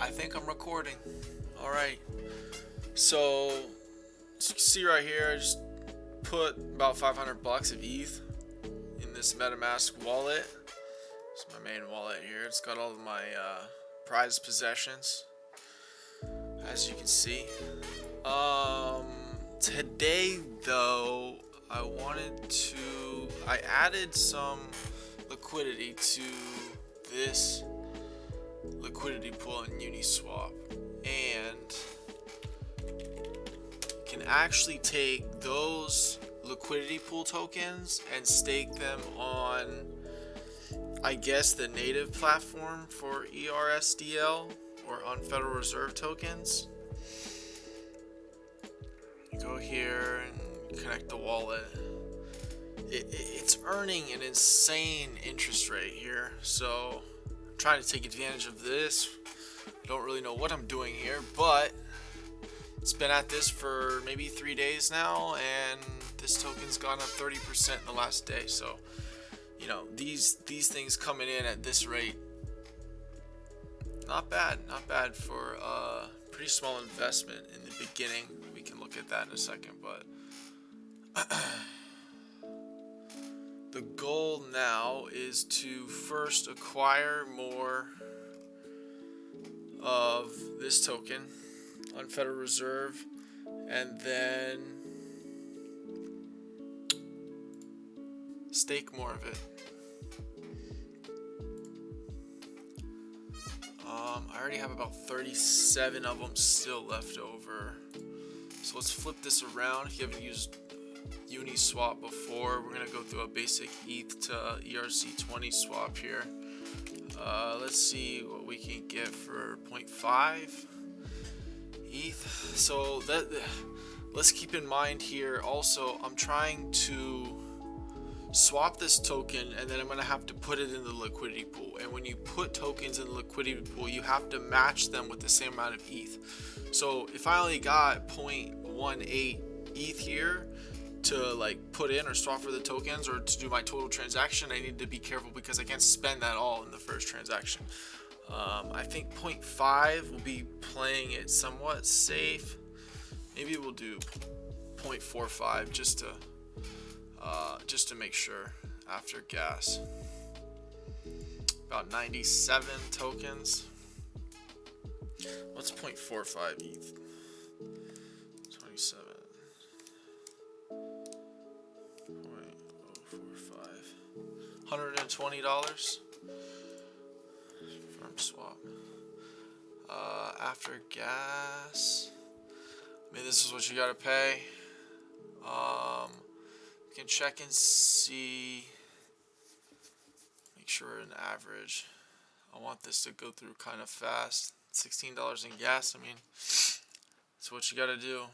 I think I'm recording. Alright, so as you can see right here, I just put about 500 bucks of ETH in this MetaMask wallet. It's my main wallet here. It's got all of my prized possessions, as you can see. Today though, I added some liquidity to this liquidity pool in Uniswap, and you can actually take those liquidity pool tokens and stake them on, I guess, the native platform for eRSDL or unFederalReserve tokens. You go here and connect the wallet. It's earning an insane interest rate here, so I'm trying to take advantage of this. Don't really know what I'm doing here, but it's been at this for maybe 3 days now, and this token's gone up 30% in the last day. So, you know, these things coming in at this rate, not bad for a pretty small investment in the beginning. We can look at that in a second, but the goal now is to first acquire more of this token on Federal Reserve, and then stake more of it. I already have about 37 of them still left over. So let's flip this around. If you haven't used Uniswap before, we're going to go through a basic ETH to ERC20 swap here. Let's see what we can get for 0.5 ETH. So let's keep in mind here also, I'm trying to swap this token, and then I'm going to have to put it in the liquidity pool. And when you put tokens in the liquidity pool, you have to match them with the same amount of ETH. So if I only got 0.18 ETH here to like put in or swap for the tokens or to do my total transaction, I need to be careful because I can't spend that all in the first transaction. I think 0.5 will be playing it somewhat safe. Maybe we'll do 0.45 just to make sure after gas. About 97 tokens. What's 0.45 ETH? 27. 0.045. $120 firm swap. After gas, I mean, this is what you gotta pay. You can check and see, make sure an average. I want this to go through kind of fast. $16 in gas, I mean, that's what you gotta do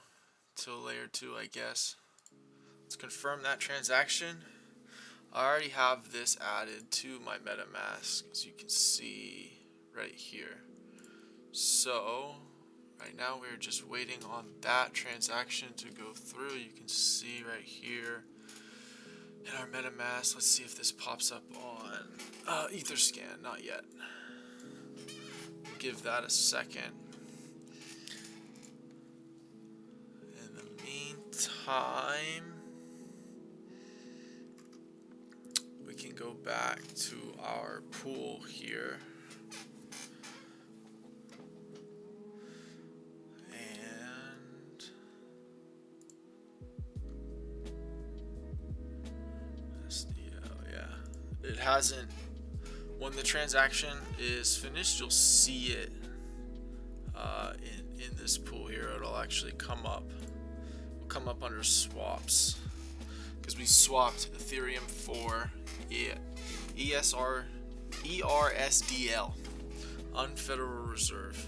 till layer 2, I guess. Let's confirm that transaction. I already have this added to my MetaMask, as you can see right here. So right now we're just waiting on that transaction to go through. You can see right here in our MetaMask. Let's see if this pops up on Etherscan. Not yet. Give that a second. In the meantime, we can go back to our pool here. And SDL, yeah. It hasn't. When the transaction is finished, you'll see it in this pool here. It'll actually come up. It'll come up under swaps because we swapped Ethereum for eRSDL, unFederalReserve.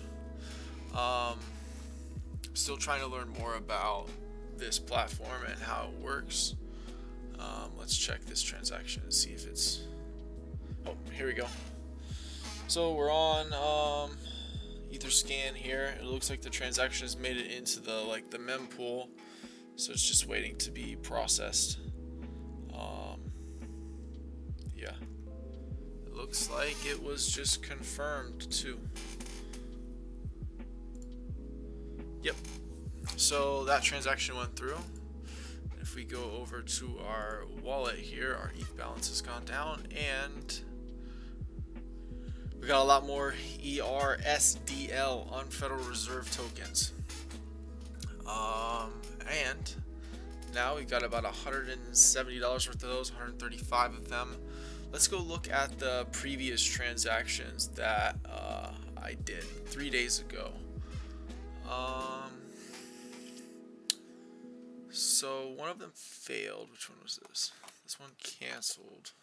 Still trying to learn more about this platform and how it works. Let's check this transaction and see if it's. Oh, here we go. So we're on Etherscan here. It looks like the transaction has made it into the mem pool, so it's just waiting to be processed. Yeah, it looks like it was just confirmed too. Yep. So that transaction went through. If we go over to our wallet here, our ETH balance has gone down, and we got a lot more eRSDL unFederalReserve tokens. And now we got about $170 worth of those, 135 of them. Let's go look at the previous transactions that I did 3 days ago. So one of them failed. Which one was this? This one canceled.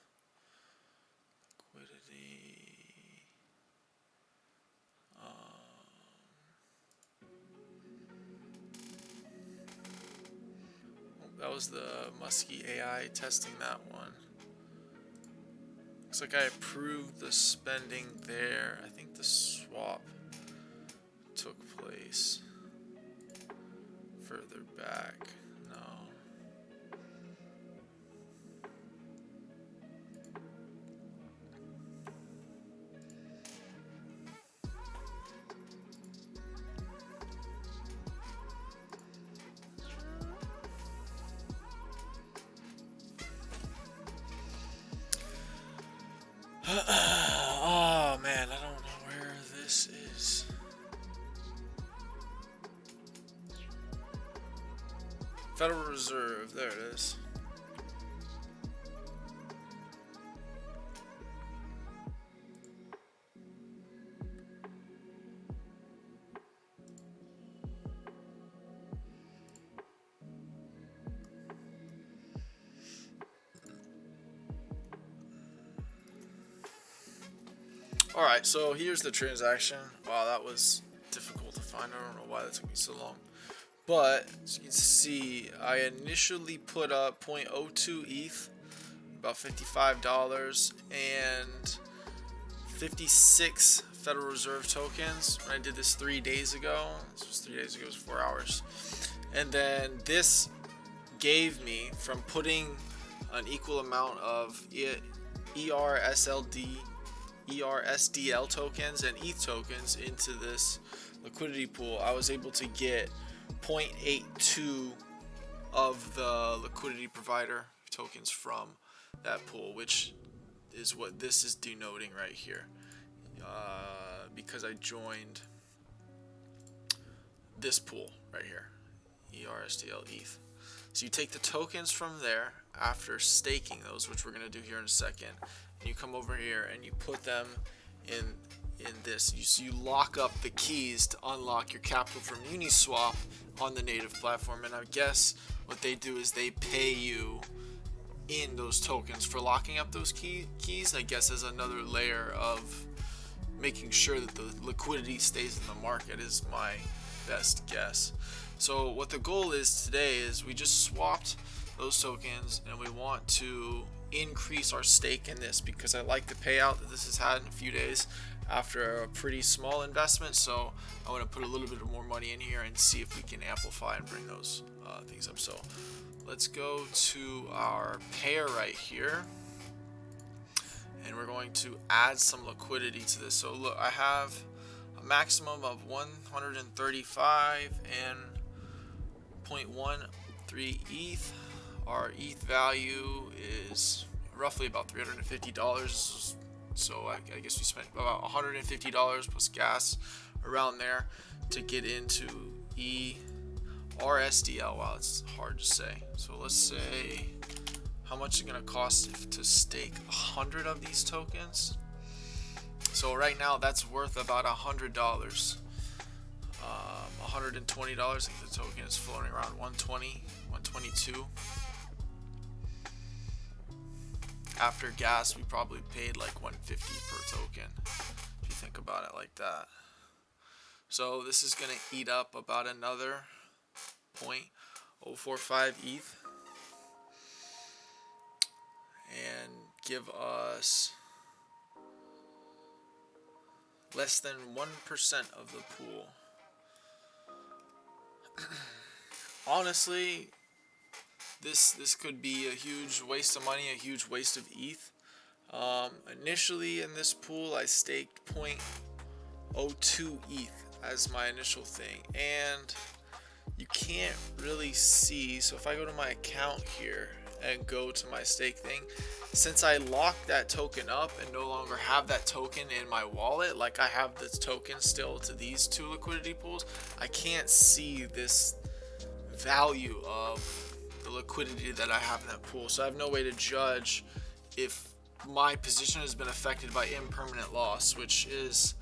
Liquidity. That was the Muskie AI testing that one. Looks like I approved the spending there. I think the swap took place further back. No. Oh man, I don't know where this is. Federal Reserve, there it is. Alright, so here's the transaction. Wow, that was difficult to find. I don't know why that took me so long. But, as you can see, I initially put up 0.02 ETH, about $55, and 56 Federal Reserve tokens when I did this 3 days ago. This was 3 days ago, it was 4 hours. And then this gave me, from putting an equal amount of eRSDL tokens and ETH tokens into this liquidity pool, I was able to get 0.82 of the liquidity provider tokens from that pool, which is what this is denoting right here, because I joined this pool right here, eRSDL-ETH. So you take the tokens from there after staking those, which we're going to do here in a second, and you come over here and you put them in this. You lock up the keys to unlock your capital from Uniswap on the native platform, and I guess what they do is they pay you in those tokens for locking up those keys. I guess as another layer of making sure that the liquidity stays in the market is my best guess. So what the goal is today is we just swapped those tokens, and we want to increase our stake in this because I like the payout that this has had in a few days after a pretty small investment. So I want to put a little bit more money in here and see if we can amplify and bring those things up. So let's go to our pair right here, and we're going to add some liquidity to this. So look, I have a maximum of 135 and 0.13 ETH. Our ETH value is roughly about $350. So I guess we spent about $150 plus gas around there to get into eRSDL. Wow, it's hard to say. So let's say how much it's going to cost to stake 100 of these tokens. So right now that's worth about $100. $120. I think the token is floating around 120, 122. After gas, we probably paid like $150 per token, if you think about it like that. So this is going to eat up about another 0.045 ETH and give us less than 1% of the pool. Honestly, this could be a huge waste of money, a huge waste of ETH. Initially in this pool, I staked 0.02 ETH as my initial thing, and you can't really see. So if I go to my account here and go to my stake thing, since I locked that token up and no longer have that token in my wallet, like I have this token still to these two liquidity pools, I can't see this value of the liquidity that I have in that pool. So I have no way to judge if my position has been affected by impermanent loss, which is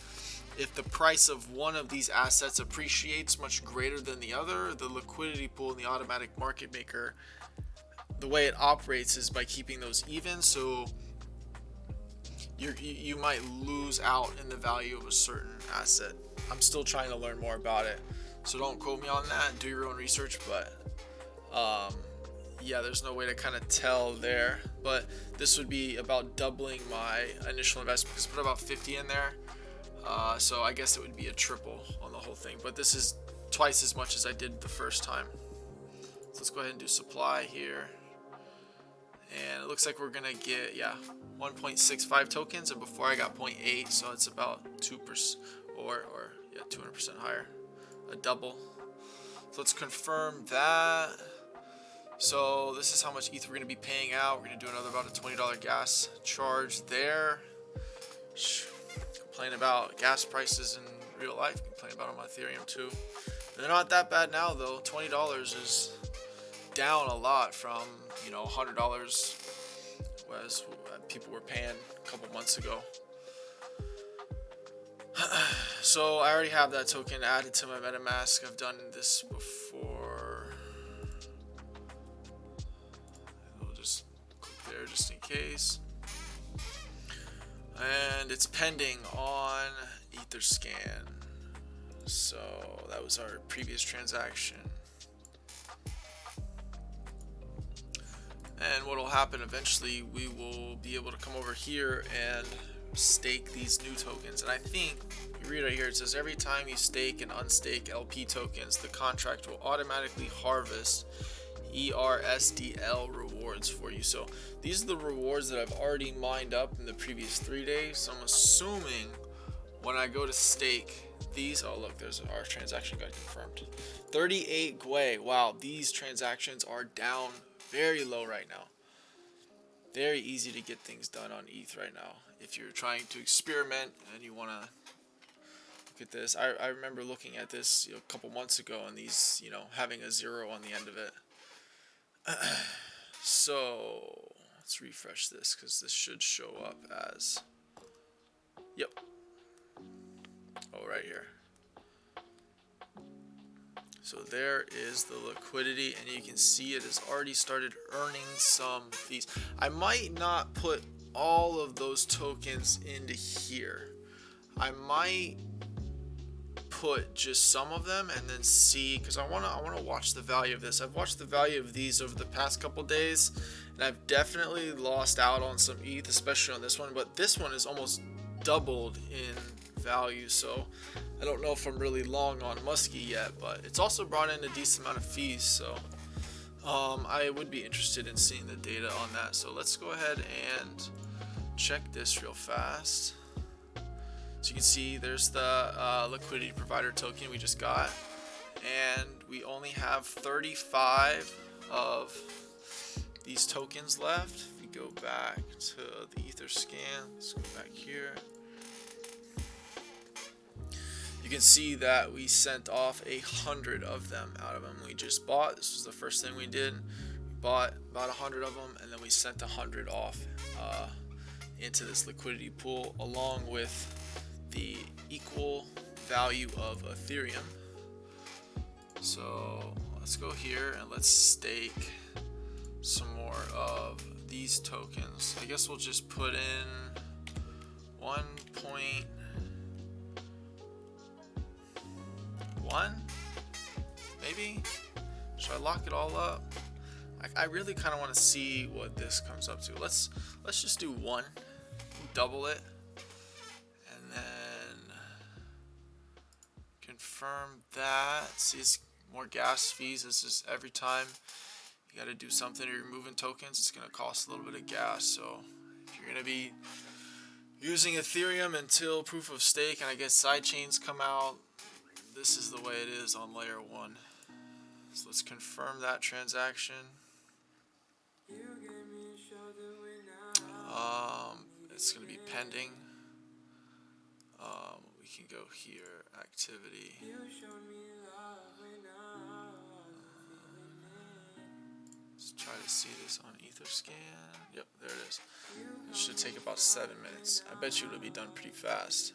if the price of one of these assets appreciates much greater than the other. The liquidity pool and the automatic market maker, the way it operates is by keeping those even. So you might lose out in the value of a certain asset. I'm still trying to learn more about it, so don't quote me on that. Do your own research, but yeah, there's no way to kind of tell there. But this would be about doubling my initial investment because I put about 50 in there. So I guess it would be a triple on the whole thing, but this is twice as much as I did the first time. So let's go ahead and do supply here. And it looks like we're gonna get 1.65 tokens, and before I got 0.8, so it's about 2% or 200% higher, a double. So let's confirm that. So this is how much ETH we're gonna be paying out. We're gonna do another about a $20 gas charge there. Complain about gas prices in real life. Complain about them on Ethereum too. They're not that bad now though. $20 is down a lot from $100 was people were paying a couple months ago. So I already have that token added to my MetaMask. I've done this before. We'll just click there just in case. And it's pending on Etherscan. So that was our previous transaction. And what will happen eventually, we will be able to come over here and stake these new tokens. And I think, you read right here, it says every time you stake and unstake LP tokens, the contract will automatically harvest eRSDL rewards for you. So these are the rewards that I've already mined up in the previous 3 days. So I'm assuming when I go to stake these, oh look, there's our transaction got confirmed. 38 Gwei. Wow, these transactions are down very low right now. Very easy to get things done on ETH right now. If you're trying to experiment and you want to look at this, I remember looking at this a couple months ago and these, having a 0 on the end of it. So let's refresh this because this should show up as, yep, oh right here. So there is the liquidity, and you can see it has already started earning some fees. I might not put all of those tokens into here. I might put just some of them and then see, because I wanna watch the value of this. I've watched the value of these over the past couple days, and I've definitely lost out on some ETH, especially on this one. But this one is almost doubled in value, so I don't know if I'm really long on Muskie yet, but it's also brought in a decent amount of fees, so I would be interested in seeing the data on that. So let's go ahead and check this real fast. So you can see there's the liquidity provider token we just got, and we only have 35 of these tokens left. If we go back to the Etherscan, let's go back here. You can see that we sent off 100 of them out of them we just bought. This was the first thing we did. We bought about 100 of them, and then we sent 100 off into this liquidity pool, along with the equal value of Ethereum. So let's go here and let's stake some more of these tokens. I guess we'll just put in 1.1, maybe. Should I lock it all up? I really kind of want to see what this comes up to. Let's just do 1, double it, and then confirm that. See, it's more gas fees. It's just every time you got to do something or you're moving tokens, it's going to cost a little bit of gas. So if you're going to be using Ethereum until proof of stake and I guess side chains come out, this is the way it is on layer 1. So let's confirm that transaction. It's going to be pending. We can go here, activity. Let's try to see this on Etherscan. Yep, there it is. It should take about 7 minutes. I bet you it'll be done pretty fast.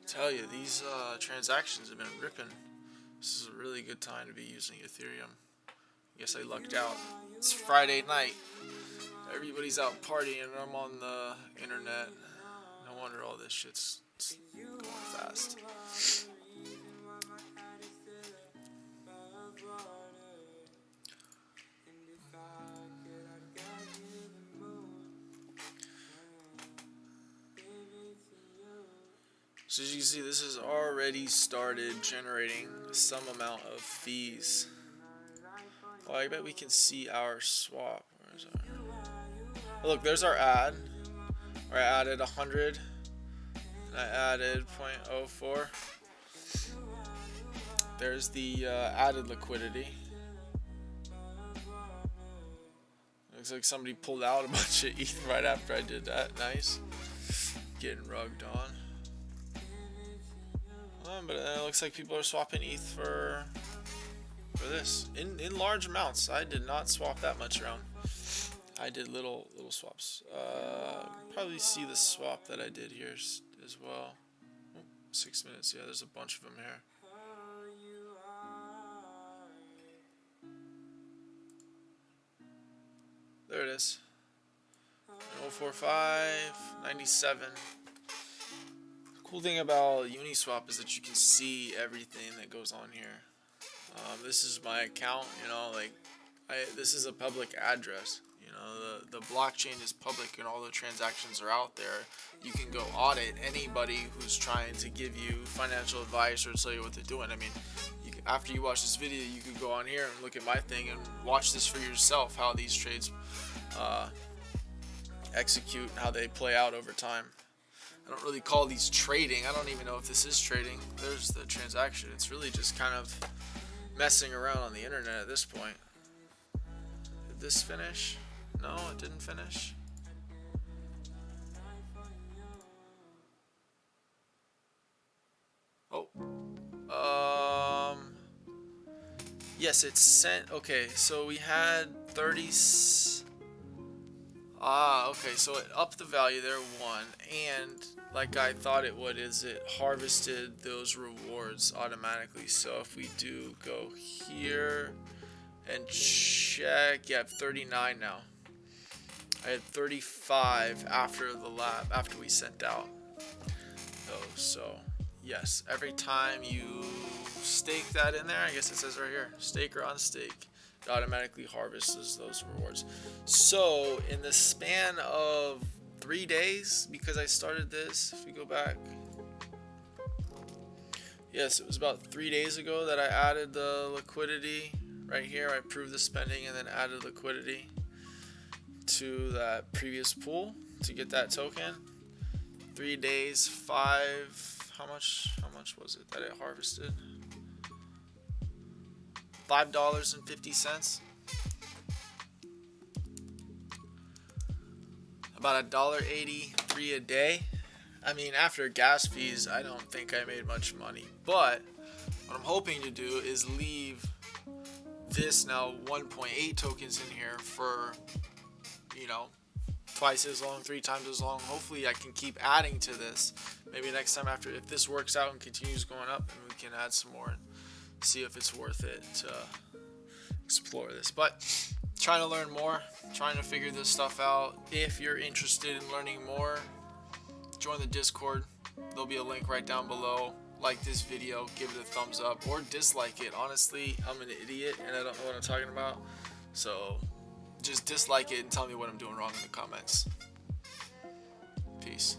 Tell you, these transactions have been ripping. This is a really good time to be using Ethereum. I guess I lucked out. It's Friday night. Everybody's out partying and I'm on the internet. No wonder all this shit's going fast. So as you can see, this has already started generating some amount of fees. Oh, I bet we can see our swap. Where's our... Oh, look, there's our ad. Where I added 100. And I added 0.04. There's the added liquidity. Looks like somebody pulled out a bunch of ETH right after I did that. Nice. Getting rugged on. But it looks like people are swapping ETH for this in large amounts. I did not swap that much around. I did little swaps. Probably see the swap that I did here as well. Oh, 6 minutes. Yeah, there's a bunch of them here. There it is. 045, 97. Cool thing about Uniswap is that you can see everything that goes on here. This is my account, you know, like this is a public address. You know, the blockchain is public and all the transactions are out there. You can go audit anybody who's trying to give you financial advice or tell you what they're doing. I mean, after you watch this video, you could go on here and look at my thing and watch this for yourself, how these trades execute and how they play out over time. I don't really call these trading. I don't even know if this is trading. There's the transaction. It's really just kind of messing around on the internet at this point. Did this finish? No, it didn't finish. Oh. Yes, it's sent. Okay, so we had 30. Okay, so it upped the value there, 1, and like I thought it would, is it harvested those rewards automatically. So if we do go here and check, yeah, I have 39 now. I had 35 after the lab, after we sent out those. So yes, every time you stake that in there, I guess it says right here, stake or unstake, it automatically harvests those rewards. So in the span of 3 days, because I started this, if we go back, yes, it was about 3 days ago that I added the liquidity right here. I approved the spending and then added liquidity to that previous pool to get that token. 3 days, how much was it that it harvested? $5.50. About $1.83 a day. I mean, after gas fees, I don't think I made much money. But what I'm hoping to do is leave this now 1.8 tokens in here for, you know, twice as long, 3 times as long. Hopefully I can keep adding to this. Maybe next time, after, if this works out and continues going up, and we can add some more and see if it's worth it to explore this. But trying to learn more, trying to figure this stuff out. If you're interested in learning more, join the Discord. There'll be a link right down below. Like this video, give it a thumbs up, or dislike it. Honestly, I'm an idiot and I don't know what I'm talking about, so just dislike it and tell me what I'm doing wrong in the comments. Peace.